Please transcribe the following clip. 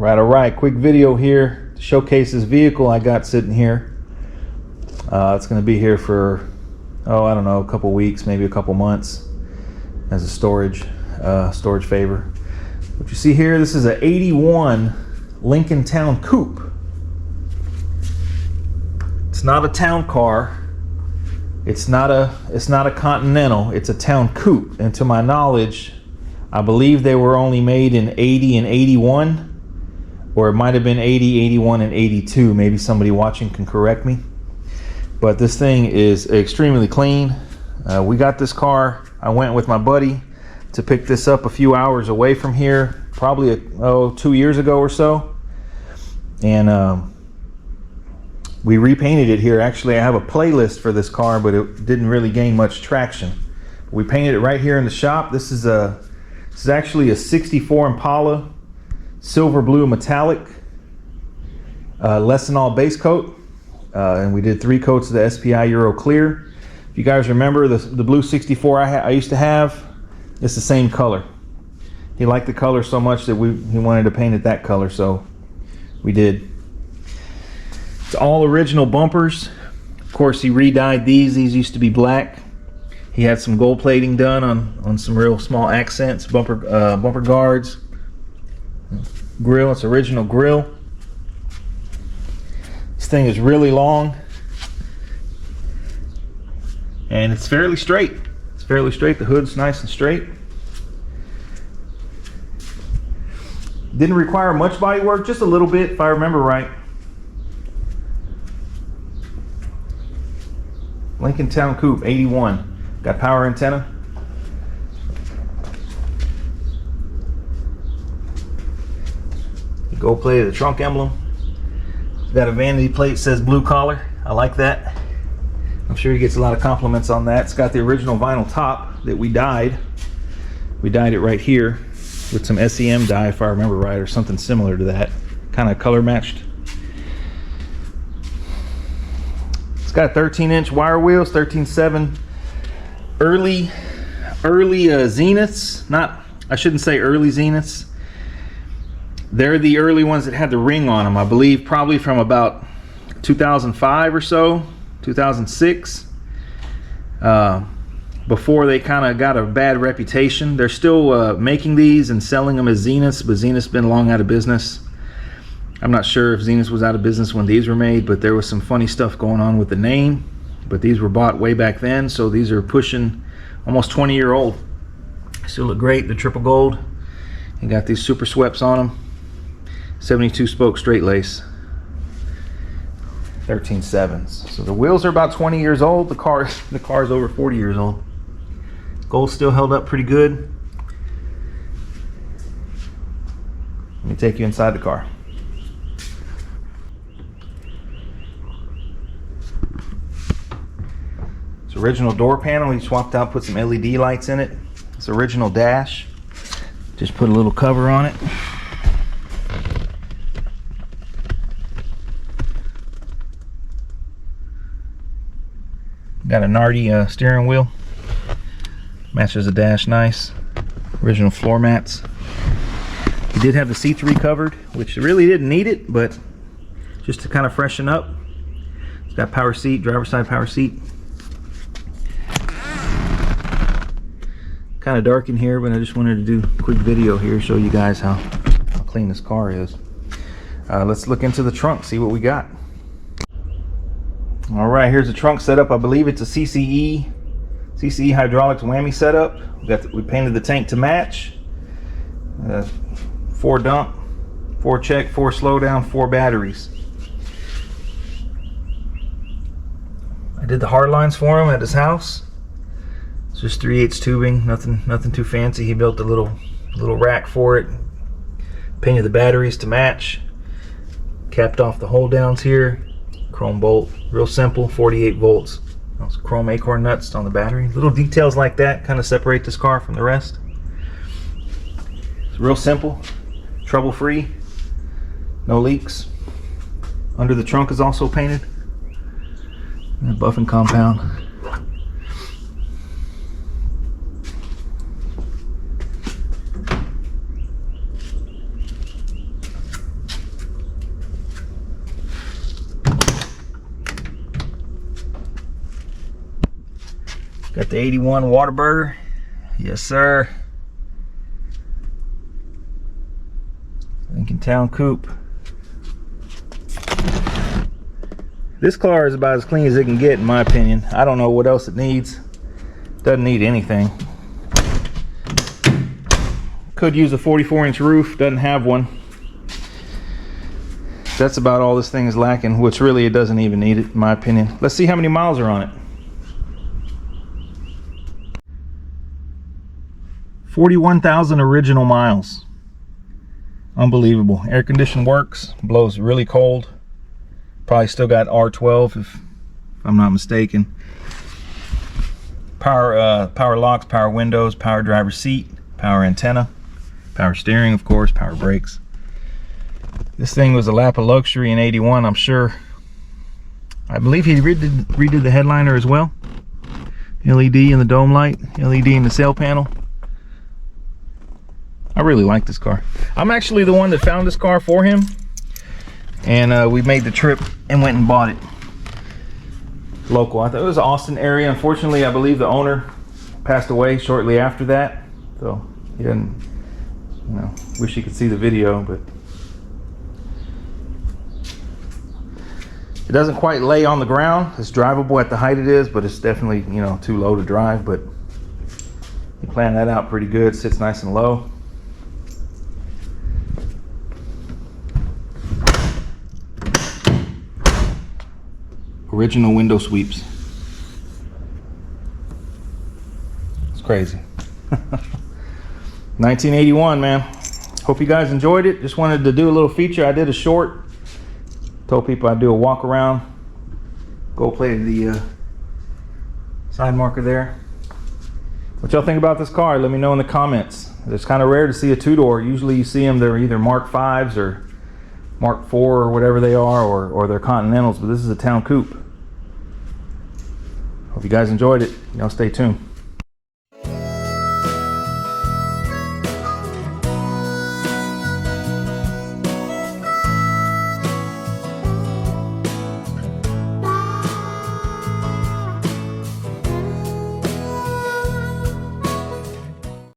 All right, quick video here to showcase this vehicle I got sitting here. It's going to be here for, I don't know, a couple weeks, maybe a couple months as a storage favor. What you see here, this is an 81 Lincoln Town Coupe. It's not a town car. It's not a Continental. It's a Town Coupe. And to my knowledge, I believe they were only made in 80 and 81, or it might have been 80, 81, and 82. Maybe somebody watching can correct me. But this thing is extremely clean. We got this car. I went with my buddy to pick this up a few hours away from here, probably 2 years ago or so. And we repainted it here. Actually, I have a playlist for this car, but it didn't really gain much traction. We painted it right here in the shop. This is actually a 64 Impala silver blue metallic less than all base coat, and we did 3 coats of the SPI Euro Clear. If you guys remember the blue 64 I used to have, it's the same color. He liked the color so much that he wanted to paint it that color, so we did. It's all original bumpers. Of course, he re-dyed these. These used to be black. He had some gold plating done on some real small accents, bumper guards, grill. It's original grill. This thing is really long, and it's fairly straight. It's fairly straight. The hood's nice and straight. Didn't require much body work, just a little bit, if I remember right. Lincoln Town Coupe 81. Got power antenna. Gold plate of the trunk emblem. Got a vanity plate, says blue collar. I like that. I'm sure he gets a lot of compliments on that. It's got the original vinyl top that we dyed. We dyed it right here with some SEM dye, if I remember right, or something similar to that. Kind of color matched. It's got 13-inch wire wheels, 13.7 early Zeniths. I shouldn't say early Zeniths. They're the early ones that had the ring on them, I believe, probably from about 2005 or so, 2006. Before they kind of got a bad reputation. They're still making these and selling them as Zeniths, but Zenith's been long out of business. I'm not sure if Zenith was out of business when these were made, but there was some funny stuff going on with the name. But these were bought way back then, so these are pushing almost 20-year-old. Still look great. The triple gold. You got these super sweeps on them. 72 spoke straight lace. 13.7s. So the wheels are about 20 years old. The car's over 40 years old. Gold still held up pretty good. Let me take you inside the car. It's original door panel. He swapped out, put some LED lights in it. It's original dash. Just put a little cover on it. Got a Nardi steering wheel. Matches the dash nice. Original floor mats. He did have the C3 covered, which really didn't need it, but just to kind of freshen up. It's got power seat, driver's side power seat. Kind of dark in here, but I just wanted to do a quick video here, show you guys how clean this car is. Let's look into the trunk, see what we got. All right, here's the trunk setup. I believe it's a CCE hydraulics whammy setup. We painted the tank to match. 4 dump, 4 check, 4 slow down, 4 batteries. I did the hard lines for him at his house. It's just 3/8 tubing, nothing too fancy. He built a little rack for it. Painted the batteries to match. Capped off the hold downs here. Chrome bolt, real simple, 48 volts. Those chrome acorn nuts on the battery. Little details like that kind of separate this car from the rest. It's real simple, trouble free, no leaks. Under the trunk is also painted. And buffing compound. Got the 81 Whataburger. Yes, sir. Lincoln Town Coupe. This car is about as clean as it can get, in my opinion. I don't know what else it needs. Doesn't need anything. Could use a 44-inch roof. Doesn't have one. That's about all this thing is lacking, which really it doesn't even need it, in my opinion. Let's see how many miles are on it. 41,000 original miles. Unbelievable. Air condition works. Blows really cold. Probably still got R12 if I'm not mistaken. Power locks, power windows, power driver seat, power antenna, power steering, of course, power brakes. This thing was a lap of luxury in 81, I'm sure. I believe he redid the headliner as well. LED in the dome light, LED in the sail panel. I really like this car. I'm actually the one that found this car for him. And we made the trip and went and bought it. Local. I thought it was Austin area. Unfortunately, I believe the owner passed away shortly after that. So he didn't, you know, wish you could see the video, but it doesn't quite lay on the ground. It's drivable at the height it is, but it's definitely, you know, too low to drive. But you plan that out pretty good. Sits nice and low. Original window sweeps. It's crazy. 1981, man. Hope you guys enjoyed it. Just wanted to do a little feature. I did a short. Told people I'd do a walk around. Gold plated the side marker there. What y'all think about this car? Let me know in the comments. It's kind of rare to see a two-door. Usually you see them, they're either Mark 5s or Mark 4 or whatever they are, or they're Continentals, but this is a town coupe. Hope you guys enjoyed it. Y'all stay tuned.